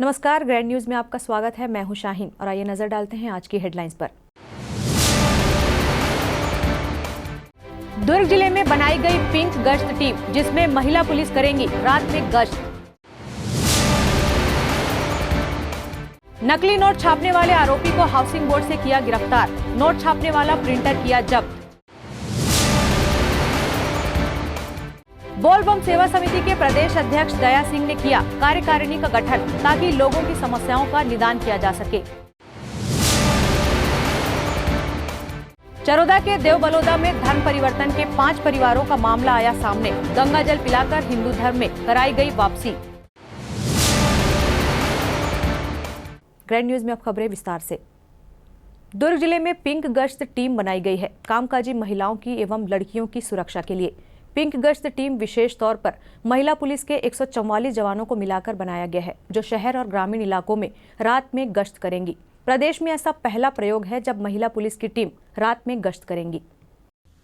नमस्कार, grand news में आपका स्वागत है। मैं हूं शाहीन और आइए नजर डालते हैं आज की हेडलाइंस पर। दुर्ग जिले में बनाई गई पिंक गश्त टीम, जिसमें महिला पुलिस करेंगी रात में गश्त। नकली नोट छापने वाले आरोपी को हाउसिंग बोर्ड से किया गिरफ्तार। नोट छापने वाला प्रिंटर किया जब्त। बोल बम सेवा समिति के प्रदेश अध्यक्ष दया सिंह ने किया कार्यकारिणी का गठन, ताकि लोगों की समस्याओं का निदान किया जा सके। चरोदा के देवबलोदा में धर्म परिवर्तन के 5 परिवारों का मामला आया सामने। गंगा जल पिलाकर हिंदू धर्म में कराई गई वापसी। ग्रैंड न्यूज में अब खबरें विस्तार से। दुर्ग जिले में पिंक गश्त टीम बनाई गई है, कामकाजी महिलाओं की एवं लड़कियों की सुरक्षा के लिए। पिंक गश्त टीम विशेष तौर पर महिला पुलिस के 144 जवानों को मिलाकर बनाया गया है, जो शहर और ग्रामीण इलाकों में रात में गश्त करेंगी। प्रदेश में ऐसा पहला प्रयोग है जब महिला पुलिस की टीम रात में गश्त करेंगी।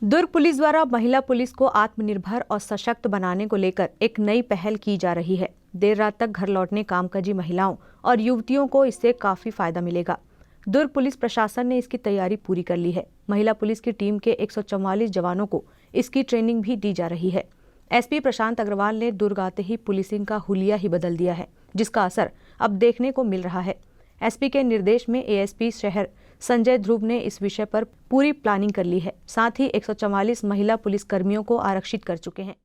दुर्ग पुलिस द्वारा महिला पुलिस को आत्मनिर्भर और सशक्त बनाने को लेकर एक नई पहल की जा रही है। देर रात तक घर लौटने कामकाजी महिलाओं और युवतियों को इससे काफी फायदा मिलेगा। दुर्ग पुलिस प्रशासन ने इसकी तैयारी पूरी कर ली है। महिला पुलिस की टीम के 144 जवानों को इसकी ट्रेनिंग भी दी जा रही है। एसपी प्रशांत अग्रवाल ने दुर्ग आते ही पुलिसिंग का हुलिया ही बदल दिया है, जिसका असर अब देखने को मिल रहा है। एसपी के निर्देश में एएसपी शहर संजय ध्रुव ने इस विषय पर पूरी प्लानिंग कर ली है। साथ ही 144 महिला पुलिस कर्मियों को आरक्षित कर चुके हैं।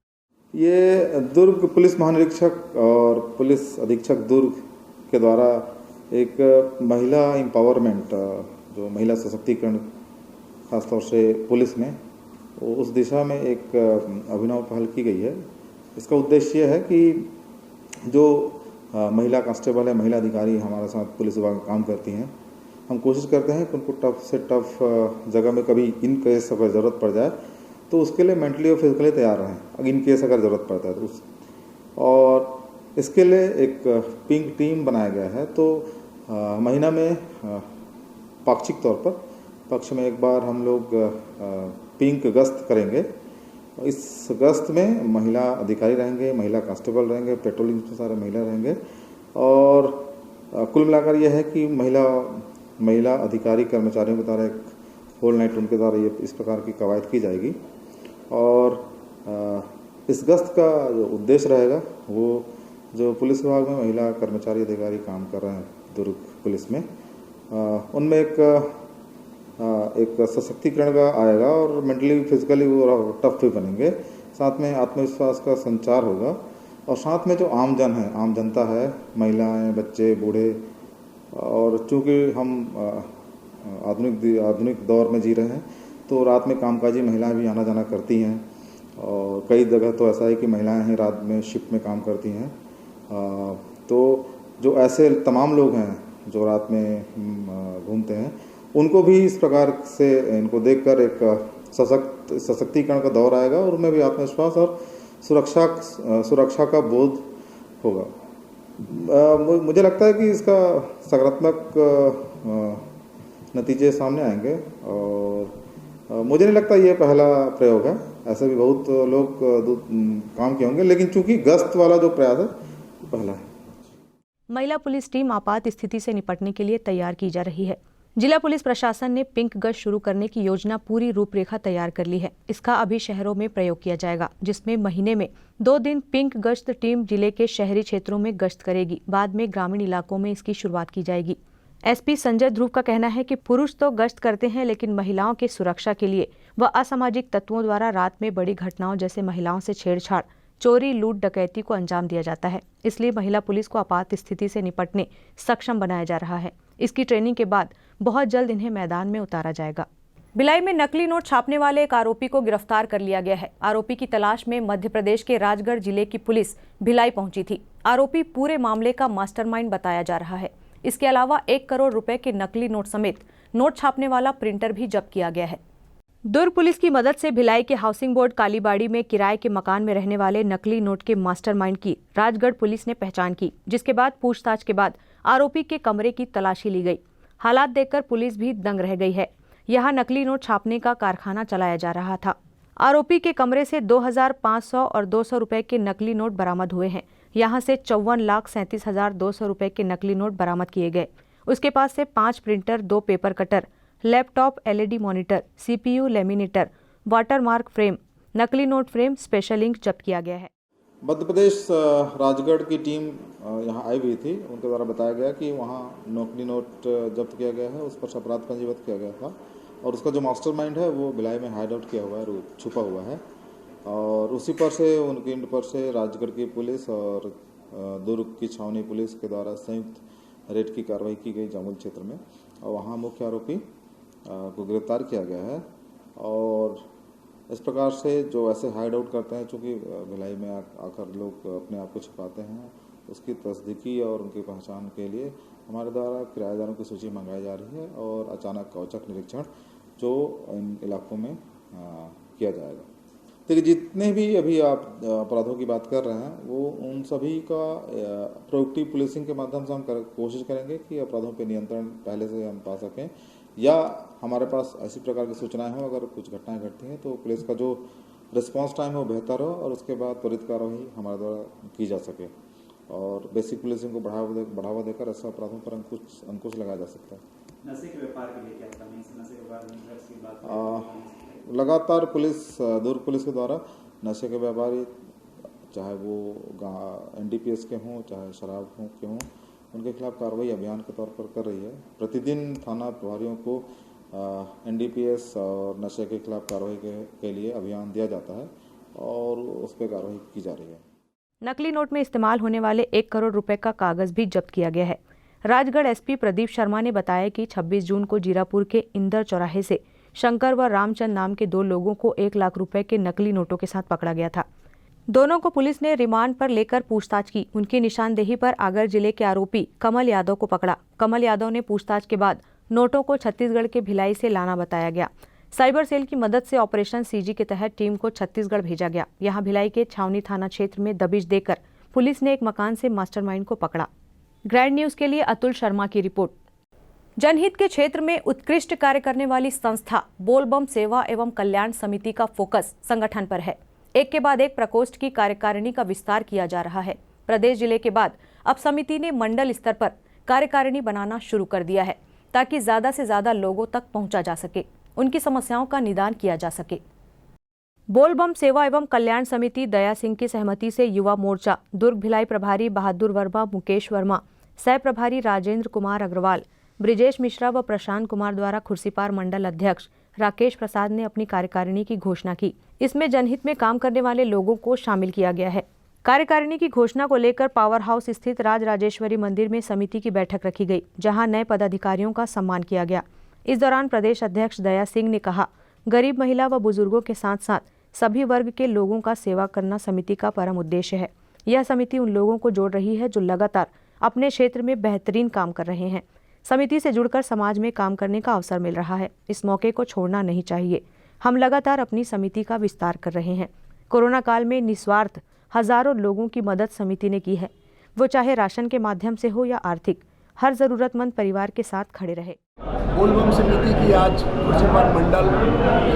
ये दुर्ग पुलिस महानिरीक्षक और पुलिस अधीक्षक दुर्ग के द्वारा एक महिला एम्पावरमेंट, जो महिला सशक्तिकरण खासतौर से पुलिस में, उस दिशा में एक अभिनव पहल की गई है। इसका उद्देश्य है कि जो महिला कांस्टेबल है, महिला अधिकारी हमारे साथ पुलिस विभाग में काम करती हैं, हम कोशिश करते हैं कि उनको टफ से टफ जगह में कभी इन केस अगर ज़रूरत पड़ जाए तो उसके लिए मेंटली और फिजिकली तैयार रहें, अगर इन केस अगर ज़रूरत पड़ता है तो और इसके लिए एक पिंक टीम बनाया गया है। तो महीना में पाक्षिक तौर पर पक्ष में एक बार हम लोग पिंक गश्त करेंगे। इस गश्त में महिला अधिकारी रहेंगे, महिला कांस्टेबल रहेंगे, पेट्रोलिंग में सारे महिला रहेंगे और कुल मिलाकर यह है कि महिला अधिकारी कर्मचारियों के द्वारा एक होल नाइट उनके द्वारा ये इस प्रकार की कवायद की जाएगी। और इस गश्त का जो उद्देश्य रहेगा वो जो पुलिस विभाग में महिला कर्मचारी अधिकारी काम कर रहे हैं दुर्ग पुलिस में, उनमें एक सशक्तिकरण का आएगा और मेंटली फिजिकली वो टफ भी बनेंगे। साथ में आत्मविश्वास का संचार होगा और साथ में जो आमजन है, आम जनता है, महिलाएं, बच्चे, बूढ़े, और चूँकि हम आधुनिक दौर में जी रहे हैं तो रात में कामकाजी महिलाएं भी आना जाना करती हैं और कई जगह तो ऐसा है कि महिलाएं ही रात में शिफ्ट में काम करती हैं। तो जो ऐसे तमाम लोग हैं जो रात में घूमते हैं, उनको भी इस प्रकार से इनको देखकर एक सशक्तिकरण का दौर आएगा और उनमें भी आत्मविश्वास और सुरक्षा का बोध होगा। मुझे लगता है कि इसका सकारात्मक नतीजे सामने आएंगे और मुझे नहीं लगता ये पहला प्रयोग है, ऐसे भी बहुत लोग काम किए होंगे, लेकिन चूंकि गश्त वाला जो प्रयास है पहला है। महिला पुलिस टीम आपात स्थिति से निपटने के लिए तैयार की जा रही है। जिला पुलिस प्रशासन ने पिंक गश्त शुरू करने की योजना पूरी रूपरेखा तैयार कर ली है। इसका अभी शहरों में प्रयोग किया जाएगा, जिसमें महीने में 2 दिन पिंक गश्त टीम जिले के शहरी क्षेत्रों में गश्त करेगी। बाद में ग्रामीण इलाकों में इसकी शुरुआत की जाएगी। एसपी संजय ध्रुव का कहना है कि पुरुष तो गश्त करते हैं, लेकिन महिलाओं की सुरक्षा के लिए व असामाजिक तत्वों द्वारा रात में बड़ी घटनाओं जैसे महिलाओं से छेड़छाड़, चोरी, लूट, डकैती को अंजाम दिया जाता है। इसलिए महिला पुलिस को आपात स्थिति से निपटने सक्षम बनाया जा रहा है। इसकी ट्रेनिंग के बाद बहुत जल्द इन्हें मैदान में उतारा जाएगा। भिलाई में नकली नोट छापने वाले एक आरोपी को गिरफ्तार कर लिया गया है। आरोपी की तलाश में मध्य प्रदेश के राजगढ़ जिले की पुलिस भिलाई पहुंची थी। आरोपी पूरे मामले का मास्टरमाइंड बताया जा रहा है। इसके अलावा 1 करोड़ रुपए के नकली नोट समेत नोट छापने वाला प्रिंटर भी जब्त किया गया है। दुर्ग पुलिस की मदद से भिलाई के हाउसिंग बोर्ड कालीबाड़ी में किराए के मकान में रहने वाले नकली नोट के मास्टरमाइंड की राजगढ़ पुलिस ने पहचान की, जिसके बाद पूछताछ के बाद आरोपी के कमरे की तलाशी ली गई। हालात देखकर पुलिस भी दंग रह गई है। यहाँ नकली नोट छापने का कारखाना चलाया जा रहा था। आरोपी के कमरे से 2500 और 200 रुपए के नकली नोट बरामद हुए हैं। यहां से 54,37,200 रुपए के नकली नोट बरामद किए गए। उसके पास से 5 printer, 2 paper cutter, laptop, LED monitor, CPU laminator, watermark frame, नकली नोट फ्रेम, स्पेशल इंक जब्त किया गया है। मध्य प्रदेश राजगढ़ की टीम यहाँ आई हुई थी। उनके द्वारा बताया गया कि वहाँ नकली नोट जब्त किया गया है, उस पर अपराध पंजीबद्ध किया गया था और उसका जो मास्टरमाइंड है वो भिलाई में हाइड आउट किया हुआ है, छुपा हुआ है और उसी पर से उनके इंड पर से राजगढ़ की पुलिस और दुर्ग की छावनी पुलिस के द्वारा संयुक्त रेड की कार्रवाई की गई जामुल क्षेत्र में और वहाँ मुख्य आरोपी को गिरफ्तार किया गया है। और इस प्रकार से जो ऐसे हाइड आउट करते हैं, चूँकि भिलाई में आकर लोग अपने आप को छिपाते हैं, उसकी तस्दीकी और उनकी पहचान के लिए हमारे द्वारा किराएदारों की सूची मंगाई जा रही है और अचानक औचक निरीक्षण जो इन इलाकों में किया जाएगा। देखिए, जितने भी अभी आप अपराधों की बात कर रहे हैं वो उन सभी का प्रोएक्टिव पुलिसिंग के माध्यम से हम कोशिश करेंगे कि अपराधों पर नियंत्रण पहले से हम पा सकें या हमारे पास ऐसी प्रकार की सूचनाएं हो, अगर कुछ घटनाएं घटती हैं तो पुलिस का जो रिस्पांस टाइम है वो बेहतर हो और उसके बाद त्वरित कार्रवाई हमारे द्वारा की जा सके और बेसिक पुलिसिंग को बढ़ावा देकर ऐसा अपराधों पर अंकुश लगाया जा सकता है। नशे के व्यापार के लिए क्या कमी है? नशे के व्यापार में ड्रग्स की बात लगातार दुर्ग पुलिस के द्वारा नशे के व्यापारी, चाहे वो NDPS के हों चाहे शराब के हों, उनके खिलाफ कार्रवाई अभियान के तौर पर कर रही है। प्रतिदिन थाना प्रभारियों को NDPS और नशे के खिलाफ कार्रवाई के लिए अभियान दिया जाता है और उस पर कार्रवाई की जा रही है। नकली नोट में इस्तेमाल होने वाले 1 करोड़ रुपए का कागज भी जब्त किया गया है। राजगढ़ SP प्रदीप शर्मा ने बताया कि 26 जून को जीरापुर के इंदर चौराहे से शंकर व रामचंद नाम के 2 लोगों को 1 लाख रुपए के नकली नोटों के साथ पकड़ा गया था। दोनों को पुलिस ने रिमांड पर लेकर पूछताछ की। उनकी निशानदेही पर आगर जिले के आरोपी कमल यादव को पकड़ा। कमल यादव ने पूछताछ के बाद नोटों को छत्तीसगढ़ के भिलाई से लाना बताया गया। साइबर सेल की मदद से ऑपरेशन CG के तहत टीम को छत्तीसगढ़ भेजा गया। यहां भिलाई के छावनी थाना क्षेत्र में दबिश देकर पुलिस ने एक मकान से मास्टरमाइंड को पकड़ा। ग्रैंड न्यूज के लिए अतुल शर्मा की रिपोर्ट। जनहित के क्षेत्र में उत्कृष्ट कार्य करने वाली संस्था बोलबम सेवा एवं कल्याण समिति का फोकस संगठन पर है। एक के बाद एक प्रकोष्ठ की कार्यकारिणी का विस्तार किया जा रहा है। प्रदेश जिले के बाद अब समिति ने मंडल स्तर पर कार्यकारिणी बनाना शुरू कर दिया है ताकि ज्यादा से ज्यादा लोगों तक पहुंचा जा सके, उनकी समस्याओं का निदान किया जा सके। बोलबम सेवा एवं कल्याण समिति दया सिंह की सहमति से युवा मोर्चा दुर्ग भिलाई प्रभारी बहादुर वर्मा, मुकेश वर्मा, सह प्रभारी राजेंद्र कुमार अग्रवाल, ब्रिजेश मिश्रा व प्रशांत कुमार द्वारा खुर्सीपार मंडल अध्यक्ष राकेश प्रसाद ने अपनी कार्यकारिणी की घोषणा की। इसमें जनहित में काम करने वाले लोगों को शामिल किया गया है। कार्यकारिणी की घोषणा को लेकर पावर हाउस स्थित राज राजेश्वरी मंदिर में समिति की बैठक रखी गई, जहां नए पदाधिकारियों का सम्मान किया गया। इस दौरान प्रदेश अध्यक्ष दया सिंह ने कहा, गरीब महिला व बुजुर्गों के साथ साथ सभी वर्ग के लोगों का सेवा करना समिति का परम उद्देश्य है। यह समिति उन लोगों को जोड़ रही है जो लगातार अपने क्षेत्र में बेहतरीन काम कर रहे हैं। समिति से जुड़कर समाज में काम करने का अवसर मिल रहा है। इस मौके को छोड़ना नहीं चाहिए। हम लगातार अपनी समिति का विस्तार कर रहे हैं। कोरोना काल में निस्वार्थ हजारों लोगों की मदद समिति ने की है, वो चाहे राशन के माध्यम से हो या आर्थिक, हर जरूरतमंद परिवार के साथ खड़े रहे। बोलबम समिति की आज खुर्सीपार मंडल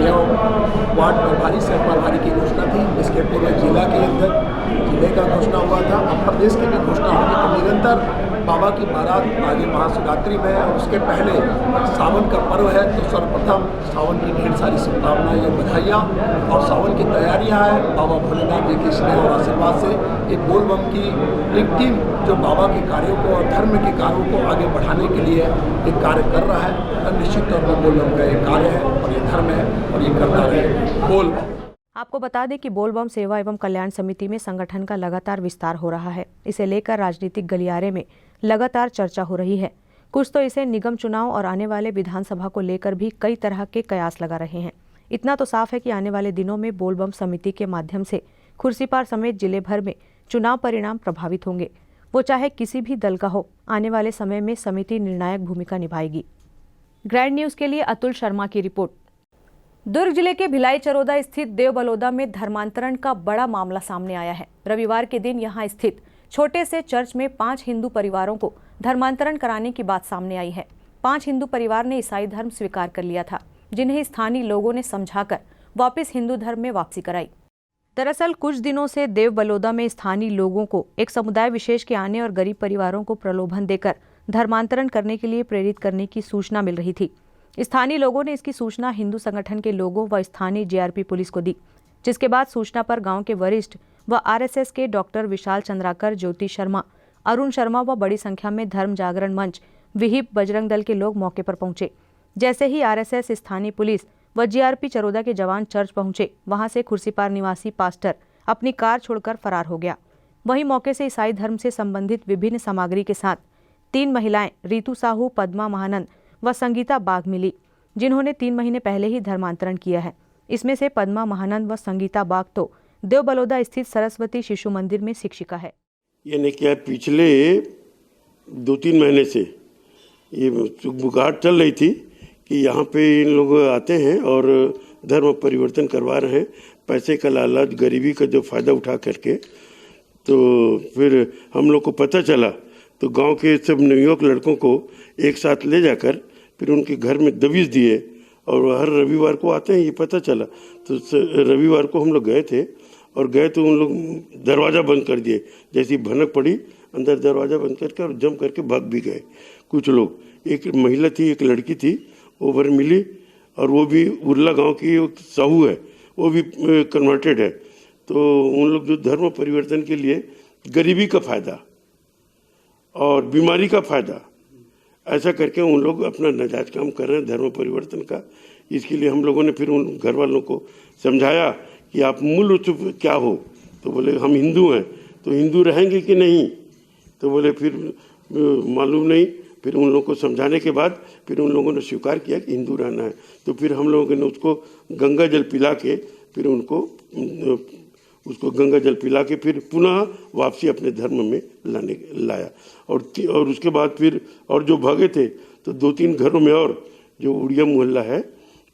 एवं वार्ड प्रभारी सह प्रभारी की घोषणा थी। इसके पूरे जिला के अंदर जिले का घोषणा हुआ था। अब प्रदेश की भी घोषणा होगी। तो निरंतर बाबा की बारात आगे महाशिवरात्रि में है और उसके पहले सावन का पर्व है, तो सर्वप्रथम सावन की ढेर सारी शुभकामनाएं और बधाइयाँ और सावन की तैयारियां हैं। बाबा भोलेनाथ जी के स्नेह और आशीर्वाद से एक बोलबम की एक टीम जो बाबा के कार्यों को और धर्म के कार्यों को आगे बढ़ाने के लिए एक कार्य कर रहा है। निश्चित तौर पर बोलबम का एक कार्य है और ये धर्म है और ये करता रहे बोलबम। आपको बता दें कि बोलबम सेवा एवं कल्याण समिति में संगठन का लगातार विस्तार हो रहा है। इसे लेकर राजनीतिक गलियारे में लगातार चर्चा हो रही है। कुछ तो इसे निगम चुनाव और आने वाले विधानसभा को लेकर भी कई तरह के कयास लगा रहे हैं। इतना तो साफ है कि आने वाले दिनों में बोलबम समिति के माध्यम से खुर्सीपार समेत जिले भर में चुनाव परिणाम प्रभावित होंगे। वो चाहे किसी भी दल का हो, आने वाले समय में समिति निर्णायक भूमिका निभाएगी। ग्रैंड न्यूज के लिए अतुल शर्मा की रिपोर्ट। दुर्ग जिले के भिलाई चरोदा स्थित देव बलौदा में धर्मांतरण का बड़ा मामला सामने आया है। रविवार के दिन यहां स्थित छोटे से चर्च में 5 हिंदू परिवारों को धर्मांतरण कराने की बात सामने आई है। 5 हिंदू परिवार ने ईसाई धर्म स्वीकार कर लिया था, जिन्हें स्थानीय लोगों ने समझाकर वापस हिंदू धर्म में वापसी कराई। दरअसल कुछ दिनों से देव बलौदा में स्थानीय लोगों को एक समुदाय विशेष के आने और गरीब परिवारों को प्रलोभन देकर धर्मांतरण करने के लिए प्रेरित करने की सूचना मिल रही थी। स्थानीय लोगों ने इसकी सूचना हिंदू संगठन के लोगों व स्थानीय जीआरपी पुलिस को दी, जिसके बाद सूचना पर गांव के वरिष्ठ व आरएसएस के डॉक्टर विशाल चंद्राकर, ज्योति शर्मा, अरुण शर्मा व बड़ी संख्या में धर्म जागरण मंच, विहिप, बजरंग दल के लोग मौके पर पहुंचे। जैसे ही आरएसएस, स्थानीय पुलिस व जीआरपी चरोदा के जवान चर्च पहुंचे, वहां से खुर्सीपार निवासी पास्टर अपनी कार छोड़कर फरार हो गया। वहीं मौके से ईसाई धर्म से संबंधित विभिन्न सामग्री के साथ 3 महिलाएं रितु साहू, पद्मा महानंद व संगीता बाग मिली, जिन्होंने 3 महीने पहले ही धर्मांतरण किया है। इसमें से पद्मा महानंद व संगीता बाग तो देव बलौदा स्थित सरस्वती शिशु मंदिर में शिक्षिका है। यानी क्या पिछले 2-3 महीने से ये बुगाहट चल रही थी कि यहाँ पे इन लोग आते हैं और धर्म परिवर्तन करवा रहे हैं, पैसे का लालच, गरीबी का जो फायदा उठा करके। तो फिर हम लोग को पता चला तो गांव के सब नवयुवक लड़कों को एक साथ ले जाकर फिर उनके घर में दबिश दिए और हर रविवार को आते हैं, ये पता चला। तो रविवार को हम लोग गए थे और गए तो उन लोग दरवाज़ा बंद कर दिए। जैसी भनक पड़ी अंदर दरवाज़ा बंद करके और जम करके भाग भी गए कुछ लोग। एक महिला थी, एक लड़की थी, ओवर मिली और वो भी उर्ला गांव की साहू है, वो भी कन्वर्टेड है। तो उन लोग जो धर्म परिवर्तन के लिए गरीबी का फ़ायदा और बीमारी का फ़ायदा ऐसा करके उन लोग अपना नाजायज़ काम कर रहे हैं धर्म परिवर्तन का। इसके लिए हम लोगों ने फिर उन घर वालों को समझाया कि आप मूल रूप से क्या हो। तो बोले हम हिंदू हैं, तो हिंदू रहेंगे कि नहीं। तो बोले फिर मालूम नहीं। फिर उन लोगों को समझाने के बाद फिर उन लोगों ने स्वीकार किया कि हिंदू रहना है। तो फिर हम लोगों ने उसको गंगा जल पिला के फिर उसको गंगा जल पिला के फिर पुनः वापसी अपने धर्म में लाया। और उसके बाद फिर और जो भागे थे तो 2-3 घरों में और जो उड़िया मोहल्ला है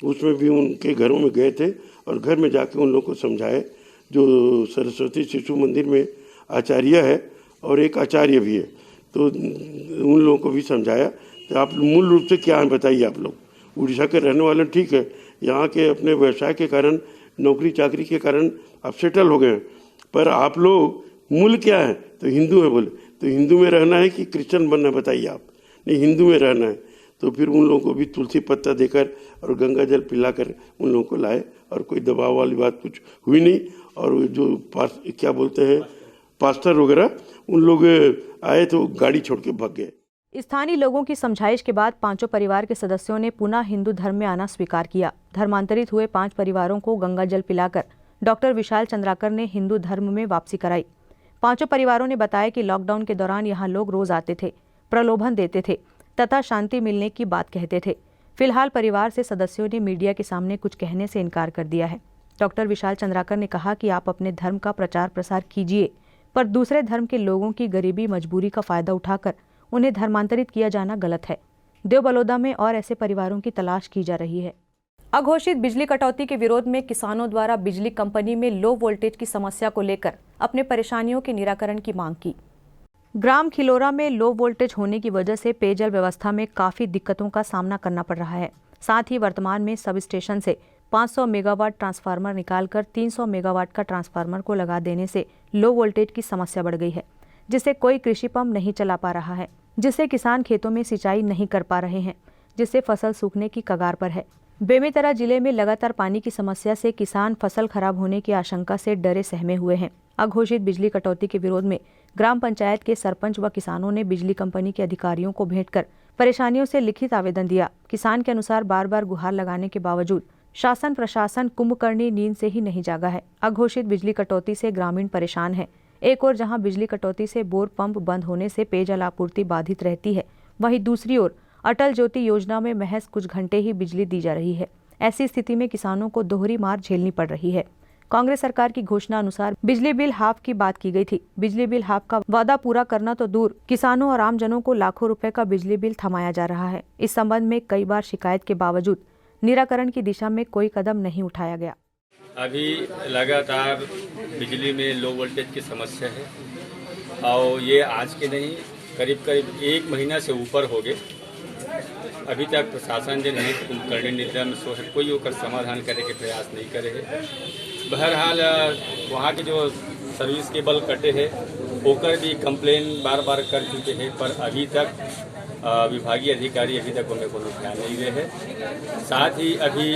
उसमें भी उनके घरों में गए थे और घर में जाके उन लोगों को समझाए। जो सरस्वती शिशु मंदिर में आचार्य है और एक आचार्य भी है, तो उन लोगों को भी समझाया कि आप मूल रूप से क्या है बताइए। आप लोग उड़ीसा के रहने वाले ठीक है, यहाँ के अपने व्यवसाय के कारण, नौकरी चाकरी के कारण आप सेटल हो गए, पर आप लोग मूल क्या है? तो हिंदू है। बोले तो हिंदू में रहना है कि क्रिश्चियन बनना बताइए आप। नहीं, हिंदू में रहना है। तो फिर उन लोगों को भी तुलसी पत्ता देकर और गंगा जल पिलाकर उन लोगों को लाए और कोई दबाव वाली बात कुछ हुई नहीं। और जो क्या बोलते हैं पास्टर वगैरह, उन लोग आए तो गाड़ी छोड़ के भाग गए। स्थानीय लोगों की समझाइश के बाद 5 परिवार के सदस्यों ने पुनः हिंदू धर्म में आना स्वीकार किया। धर्मांतरित हुए 5 परिवारों को गंगा जल पिलाकर डॉक्टर विशाल चंद्राकर ने हिंदू धर्म में वापसी कराई। 5 परिवारों ने बताया कि लॉकडाउन के दौरान यहाँ लोग रोज आते थे, प्रलोभन देते थे तथा शांति मिलने की बात कहते थे। फिलहाल परिवार से सदस्यों ने मीडिया के सामने कुछ कहने से इनकार कर दिया है। डॉक्टर विशाल चंद्राकर ने कहा कि आप अपने धर्म का प्रचार प्रसार कीजिए, पर दूसरे धर्म के लोगों की गरीबी, मजबूरी का फायदा उठाकर उन्हें धर्मांतरित किया जाना गलत है। देव बलौदा में और ऐसे परिवारों की तलाश की जा रही है। अघोषित बिजली कटौती के विरोध में किसानों द्वारा बिजली कंपनी में लो वोल्टेज की समस्या को लेकर अपने परेशानियों के निराकरण की मांग की। ग्राम खिलोरा में लो वोल्टेज होने की वजह से पेयजल व्यवस्था में काफ़ी दिक्कतों का सामना करना पड़ रहा है। साथ ही वर्तमान में सब स्टेशन से 500 मेगावाट ट्रांसफार्मर निकालकर 300 मेगावाट का ट्रांसफार्मर को लगा देने से लो वोल्टेज की समस्या बढ़ गई है, जिससे कोई कृषि पंप नहीं चला पा रहा है, जिससे किसान खेतों में सिंचाई नहीं कर पा रहे हैं, जिससे फसल सूखने की कगार पर है। बेमेतरा जिले में लगातार पानी की समस्या से किसान फसल खराब होने की आशंका से डरे सहमे हुए हैं। अघोषित बिजली कटौती के विरोध में ग्राम पंचायत के सरपंच व किसानों ने बिजली कंपनी के अधिकारियों को भेंट कर परेशानियों से लिखित आवेदन दिया। किसान के अनुसार बार बार गुहार लगाने के बावजूद शासन प्रशासन कुंभकर्णी नींद से ही नहीं जागा है। अघोषित बिजली कटौती से ग्रामीण परेशान है। एक ओर जहां बिजली कटौती से बोर पंप बंद होने से पेयजल आपूर्ति बाधित रहती है, वहीं दूसरी ओर अटल ज्योति योजना में महज कुछ घंटे ही बिजली दी जा रही है। ऐसी स्थिति में किसानों को दोहरी मार झेलनी पड़ रही है। कांग्रेस सरकार की घोषणा अनुसार बिजली बिल हाफ की बात की गई थी। बिजली बिल हाफ का वादा पूरा करना तो दूर, किसानों और आमजनों को लाखों रुपए का बिजली बिल थमाया जा रहा है। इस संबंध में कई बार शिकायत के बावजूद निराकरण की दिशा में कोई कदम नहीं उठाया गया। अभी लगातार बिजली में लो वोल्टेज की समस्या है और ये आज के नहीं, करीब 1 महीना से ऊपर हो गए। अभी तक प्रशासन जो नहीं कुंभकर्णी निद्रा में सो है, कोई ओकर समाधान करे के प्रयास नहीं करे है। बहरहाल वहाँ के जो सर्विस केबल कटे हैं होकर भी कंप्लेन बार बार कर चुके हैं, पर अभी तक विभागीय अधिकारी अभी तक उन्हें कोनो ध्यान नहीं दे है। साथ ही अभी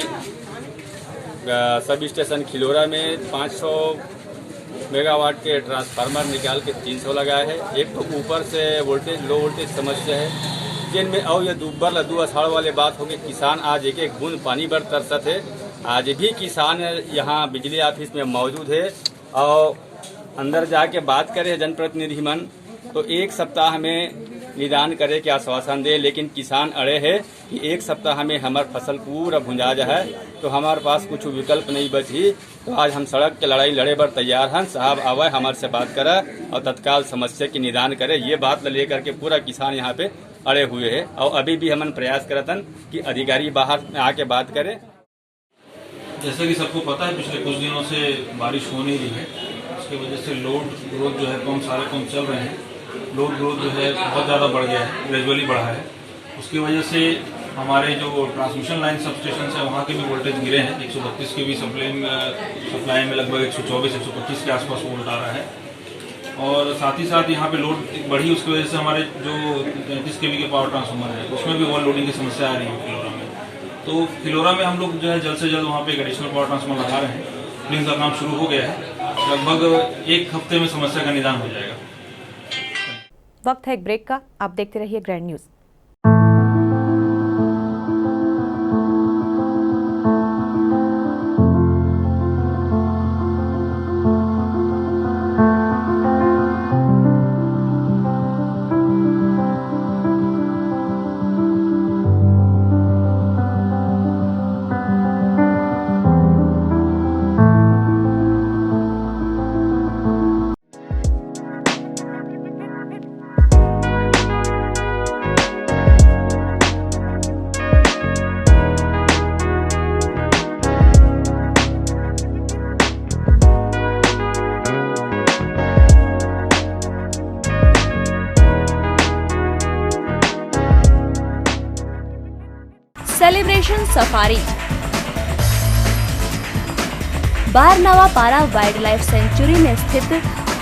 सब स्टेशन खिलोरा में 500 मेगावाट के ट्रांसफार्मर निकाल के 300 लगाए हैं। एक तो ऊपर से वोल्टेज लो वोल्टेज समस्या है, जिनमें और ये दुब्बर लद्दू अषाढ़ वाले बात होगी। किसान आज एक एक बूंद पानी पर तरसत है। आज भी किसान यहाँ बिजली ऑफिस में मौजूद है और अंदर जाके बात करे जनप्रतिनिधि मन तो एक सप्ताह में निदान करे के आश्वासन दे, लेकिन किसान अड़े है कि एक सप्ताह में हमार फसल पूरा भुंजा जाए तो हमारे पास कुछ विकल्प नहीं बची। तो आज हम सड़क के लड़ाई लड़े पर तैयार हैं। साहब आवे हमारे से बात करे और तत्काल समस्या की निदान करे। ये बात लेकर के पूरा किसान यहाँ पे अड़े हुए है और अभी भी हम प्रयास करतन कि अधिकारी बाहर आके बात करे। जैसा कि सबको पता है पिछले कुछ दिनों से बारिश हो नहीं रही है, उसकी वजह से लोड ग्रोथ जो है सारे पंप चल रहे हैं। लोड ग्रोथ जो है बहुत ज़्यादा बढ़ गया है, ग्रेजुअली बढ़ा है। उसकी वजह से हमारे जो ट्रांसमिशन लाइन सब स्टेशन है वहाँ के भी वोल्टेज गिरे हैं। 132 के भी सप्लाई में लगभग 124-125 के आसपास वोल्ट आ रहा है। और साथ ही साथ यहाँ पे लोड बढ़ी, उसकी वजह से हमारे जो 33 kV के पावर ट्रांसफार्मर है उसमें भी ओवर लोडिंग की समस्या आ रही है खिलोरा में। तो खिलोरा में हम लोग जो है जल्द से जल्द वहाँ पे एक एडिशनल पावर ट्रांसफार्मर लगा रहे हैं। फिलिंग का काम शुरू हो गया है, लगभग एक हफ्ते में समस्या का निदान हो जाएगा। वक्त है एक ब्रेक का, आप देखते रहिए ग्रैंड न्यूज। सेलिब्रेशन सफारी बारनावा पारा वाइल्ड लाइफ सेंचुरी में स्थित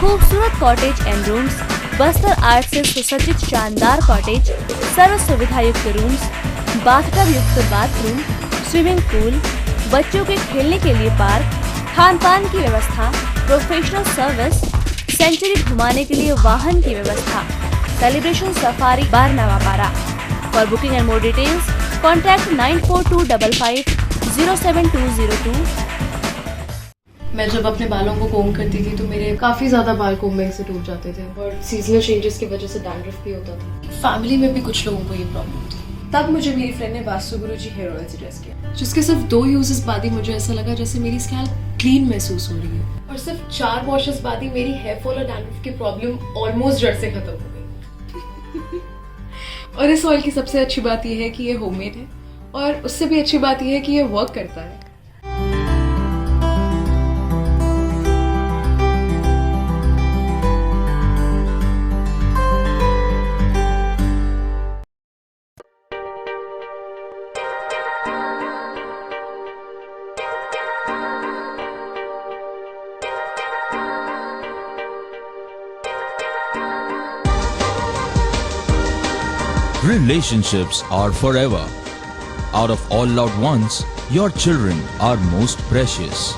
खूबसूरत cottage and rooms, Bastar art से सुसज्जित शानदार कॉटेज, सर्व सुविधा युक्त रूम्स, बाथटब युक्त बाथरूम, स्विमिंग पूल, बच्चों के खेलने के लिए पार्क, खान पान की व्यवस्था, प्रोफेशनल सर्विस, सेंचुरी घुमाने के लिए वाहन की व्यवस्था। सेलिब्रेशन सफारी बारनावा पारा। For booking and more details contact 9425507202। मैं जब अपने बालों को कोम करती थी तो मेरे काफी ज्यादा बाल कोम्बिंग से टूट जाते थे और सीजनल चेंजेस की वजह से डैंड्रफ भी होता था। फैमिली में भी कुछ लोगों को ये प्रॉब्लम थी। तब मुझे मेरी फ्रेंड ने वास्तु गुरुजी हेयर ऑयल सजेस्ट किया, जिसके सिर्फ 2 यूजेस बाद ही मुझे ऐसा लगा जैसे मेरी स्कैल्प क्लीन महसूस हो रही है और सिर्फ 4 वॉशेस बाद ही मेरी हेयर फॉल और डैंड्रफ की प्रॉब्लम ऑलमोस्ट जड़ से खत्म हो गई। और इस ऑयल की सबसे अच्छी बात यह है कि ये होममेड है और उससे भी अच्छी बात यह है कि ये वर्क करता है। Relationships are forever. Out of all loved ones, your children are most precious.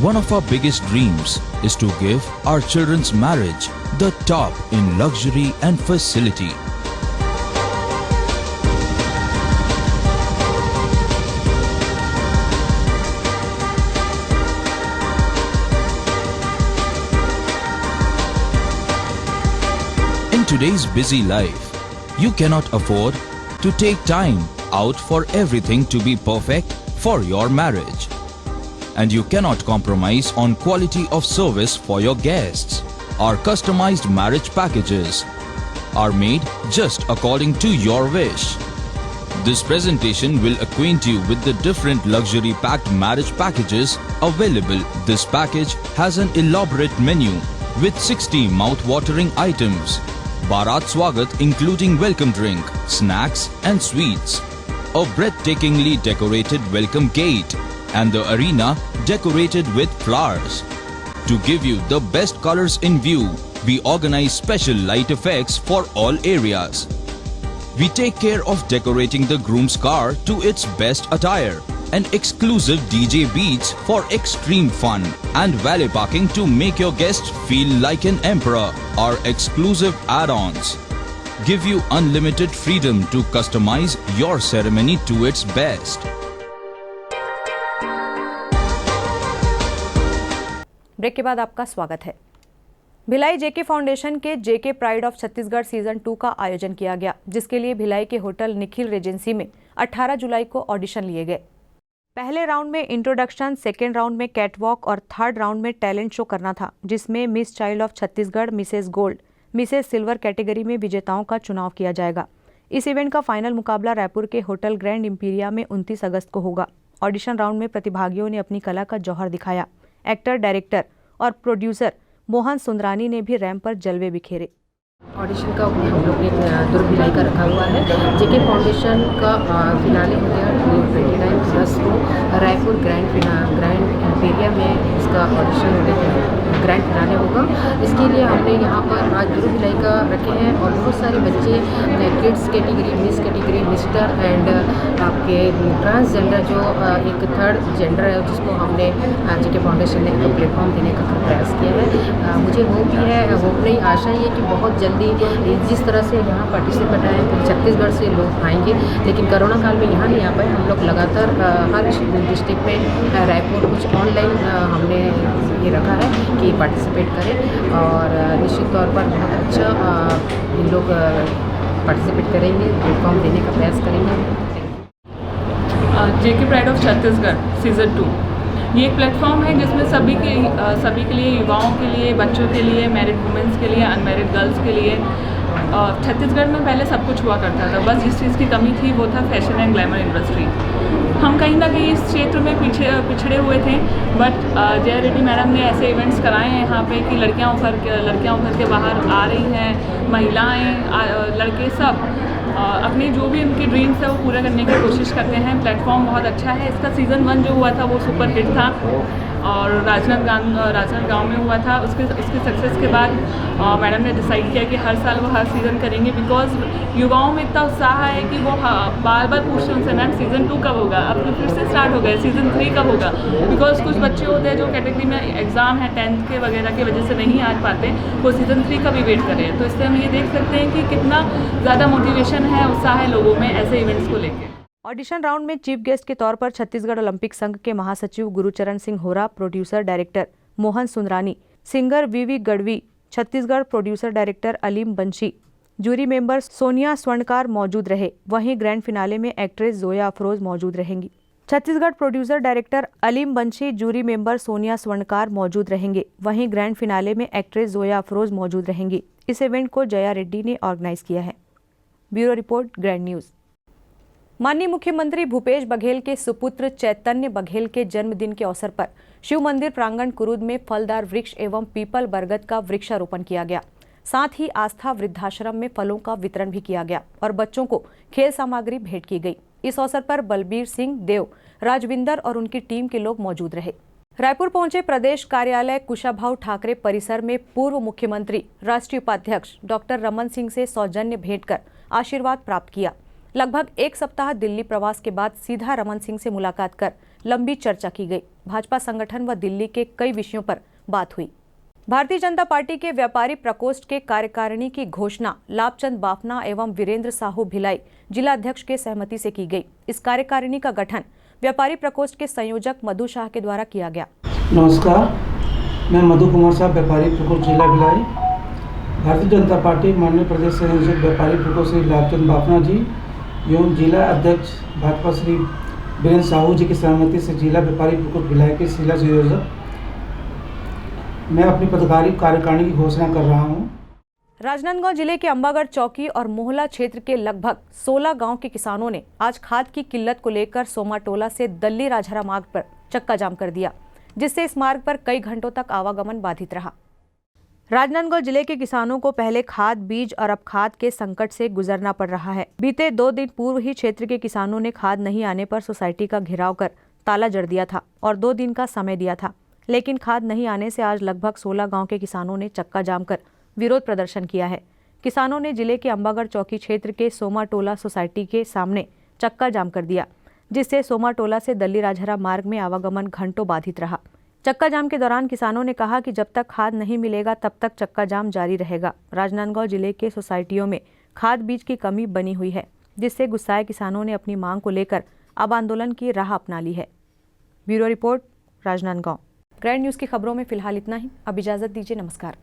One of our biggest dreams is to give our children's marriage the top in luxury and facility. In today's busy life, you cannot afford to take time out for everything to be perfect for your marriage. And you cannot compromise on quality of service for your guests. Our customized marriage packages are made just according to your wish. This presentation will acquaint you with the different luxury packed marriage packages available. This package has an elaborate menu with 60 mouth-watering items. Bharat Swagat including welcome drink, snacks and sweets. A breathtakingly decorated welcome gate and the arena decorated with flowers. To give you the best colors in view, we organize special light effects for all areas. We take care of decorating the groom's car to its best attire and exclusive DJ beats for extreme fun and valet parking to make your guests feel like an emperor. Our exclusive add-ons give you unlimited freedom to customize your ceremony to its best. Break के बाद आपका स्वागत है। Bhilai JK foundation के JK pride of Chhattisgarh season 2 का आयोजन किया गया, जिसके लिए भिलाई के होटल निखिल रेजेंसी में 18 जुलाई को ऑडिशन लिए गए। पहले राउंड में इंट्रोडक्शन, सेकेंड राउंड में कैटवॉक और थर्ड राउंड में टैलेंट शो करना था, जिसमें miss child of Chhattisgarh, Mrs gold, Mrs silver category में विजेताओं का चुनाव किया जाएगा। इस इवेंट का फाइनल मुकाबला रायपुर के होटल ग्रैंड इंपीरिया में 29 अगस्त को होगा। ऑडिशन राउंड में प्रतिभागियों ने अपनी कला का जौहर दिखाया। एक्टर, डायरेक्टर और प्रोड्यूसर मोहन सुंदरानी ने भी रैंप पर जलवे बिखेरे। ऑडिशन का हम लोग ने दुर्ग भिलाई का रखा हुआ है। जेके फाउंडेशन का फिनाले हो गया 29 अगस्त को रायपुर ग्रैंड इंपीरिया में इसका ऑडिशन हो गया, ग्रैंड फिनाले होगा। इसके लिए हमने यहाँ पर आज दुर्ग भिलाई का रखे हैं और बहुत सारे बच्चे kids category, miss category, mister and आपके ट्रांसजेंडर जो एक थर्ड जेंडर है, जिसको हमने जेके फाउंडेशन ने एक प्लेटफॉर्म देने का प्रयास किया है। मुझे होप भी है, होप नहीं, आशा ये कि बहुत जल्दी जिस तरह से यहाँ पार्टिसिपेट आए तो छत्तीसगढ़ से लोग आएंगे, लेकिन कोरोना काल में यहाँ नहीं आ पाए। हम लोग लगातार हर डिस्ट्रिक्ट में रायपुर कुछ ऑनलाइन हमने ये रखा है कि पार्टिसिपेट करें और निश्चित तौर पर बहुत अच्छा इन लोग पार्टिसिपेट करेंगे, प्लेटफॉर्म देने का प्रयास करेंगे। जेके प्राइड ऑफ छत्तीसगढ़ सीज़न 2 ये एक प्लेटफॉर्म है जिसमें सभी के लिए, युवाओं के लिए, बच्चों के लिए, मैरिड वुमेंस के लिए, अनमैरिड गर्ल्स के लिए। छत्तीसगढ़ में पहले सब कुछ हुआ करता था, बस जिस चीज़ की कमी थी वो था फैशन एंड ग्लैमर इंडस्ट्री। हम कहीं ना कहीं इस क्षेत्र में पिछड़े हुए थे, बट जया रेड्डी मैडम ने ऐसे इवेंट्स कराए हैं यहाँ पे कि लड़कियाँ उभर के बाहर आ रही हैं, महिलाएं, लड़के सब अपनी जो भी उनकी ड्रीम्स है वो पूरा करने की कोशिश करते हैं। प्लेटफॉर्म बहुत अच्छा है। इसका सीज़न 1 जो हुआ था वो सुपर हिट था और राजनांदगांव में हुआ था। उसकी सक्सेस के बाद मैडम ने डिसाइड किया कि हर साल वो हर सीज़न करेंगे, बिकॉज युवाओं में इतना उत्साह है कि वो बार बार पूछते हैं उनसे, मैम सीज़न 2 कब होगा, अब तो फिर से स्टार्ट हो गया, सीज़न 3 कब होगा। बिकॉज कुछ बच्चे होते हैं जो कैटेगरी में एग्ज़ाम है 10th के वगैरह की वजह से नहीं आ पाते, वो सीज़न 3 का भी वेट कर रहे हैं। तो इससे हम ये देख सकते हैं कि कितना ज़्यादा मोटिवेशन है, उत्साह है लोगों में ऐसे इवेंट्स को लेकर। ऑडिशन राउंड में चीफ गेस्ट के तौर पर छत्तीसगढ़ ओलंपिक संघ के महासचिव Gurcharan Singh Hora, producer director Mohan Sundrani, singer V V Gadhvi, Chhattisgarh producer director Aleem Banshi, jury member Sonia Swarnkar मौजूद रहे। वहीं ग्रैंड फिनाले में एक्ट्रेस जोया अफरोज मौजूद रहेंगी। Chhattisgarh producer director Aleem Banshi, jury member Sonia Swarnkar मौजूद रहेंगे। वहीं ग्रैंड फिनाले में एक्ट्रेस जोया अफरोज मौजूद रहेंगी। इस इवेंट को जया रेड्डी ने ऑर्गेनाइज किया है। Bureau report, grand news. माननीय मुख्यमंत्री भूपेश बघेल के सुपुत्र चैतन्य बघेल के जन्मदिन के अवसर पर शिव मंदिर प्रांगण कुरुद में फलदार वृक्ष एवं पीपल बरगद का वृक्षारोपण किया गया। साथ ही आस्था वृद्धाश्रम में फलों का वितरण भी किया गया और बच्चों को खेल सामग्री भेंट की गई। इस अवसर पर बलबीर सिंह देव, राजविंदर और उनकी टीम के लोग मौजूद रहे। रायपुर पहुंचे प्रदेश कार्यालय कुशाभाऊ ठाकरे परिसर में पूर्व मुख्यमंत्री, राष्ट्रीय उपाध्यक्ष डॉक्टर रमन सिंह से सौजन्य भेंट कर आशीर्वाद प्राप्त किया। लगभग एक सप्ताह दिल्ली प्रवास के बाद सीधा रमन सिंह से मुलाकात कर लंबी चर्चा की गई। भाजपा संगठन व दिल्ली के कई विषयों पर बात हुई। भारतीय जनता पार्टी के व्यापारी प्रकोष्ठ के कार्यकारिणी की घोषणा लाभचंद बाफना एवं वीरेंद्र साहू भिलाई जिलाध्यक्ष के सहमति से की गई। इस कार्यकारिणी का गठन व्यापारी प्रकोष्ठ के संयोजक मधु शाह के द्वारा किया गया। नमस्कार, मैं मधु कुमार साहब, व्यापारी प्रकोष्ठ जिला भिलाई। भारतीय जनता पार्टी माननीय प्रदेश संयोजक व्यापारी प्रकोष्ठ श्री लाभचंद बाफना जी एवं जिला अध्यक्ष भाजपा श्री वीरेंद्र साहू जी की सहमति से जिला व्यापारी प्रकोष्ठ भिलाई के जिला संयोजक मैं अपनी पदाधिकारी कार्यकारिणी की घोषणा कर रहा हूं। राजनांदगांव जिले के अंबागढ़ चौकी और मोहला क्षेत्र के लगभग 16 गांव के किसानों ने आज खाद की किल्लत को लेकर सोमाटोला से दल्ली राजहरा मार्ग पर चक्का जाम कर दिया, जिससे इस मार्ग पर कई घंटों तक आवागमन बाधित रहा। राजनांदगांव जिले के किसानों को पहले खाद, बीज और अब खाद के संकट से गुजरना पड़ रहा है। बीते 2 दिन पूर्व ही क्षेत्र के किसानों ने खाद नहीं आने पर सोसाइटी का घेराव कर ताला जड़ दिया था और 2 दिन का समय दिया था, लेकिन खाद नहीं आने से आज लगभग 16 गांव के किसानों ने चक्का जाम कर विरोध प्रदर्शन किया है। किसानों ने जिले के अंबागढ़ चौकी क्षेत्र के सोमाटोला सोसाइटी के सामने चक्का जाम कर दिया, जिससे सोमाटोला से दल्ली राजहरा मार्ग में आवागमन घंटों बाधित रहा। चक्का जाम के दौरान किसानों ने कहा कि जब तक खाद नहीं मिलेगा तब तक चक्का जाम जारी रहेगा। राजनांदगांव जिले के सोसाइटियों में खाद बीज की कमी बनी हुई है, जिससे गुस्साए किसानों ने अपनी मांग को लेकर अब आंदोलन की राह अपना ली है। Bureau report, Rajnandgaon. Grand news की खबरों में फिलहाल इतना ही। अब इजाजत दीजिए। नमस्कार।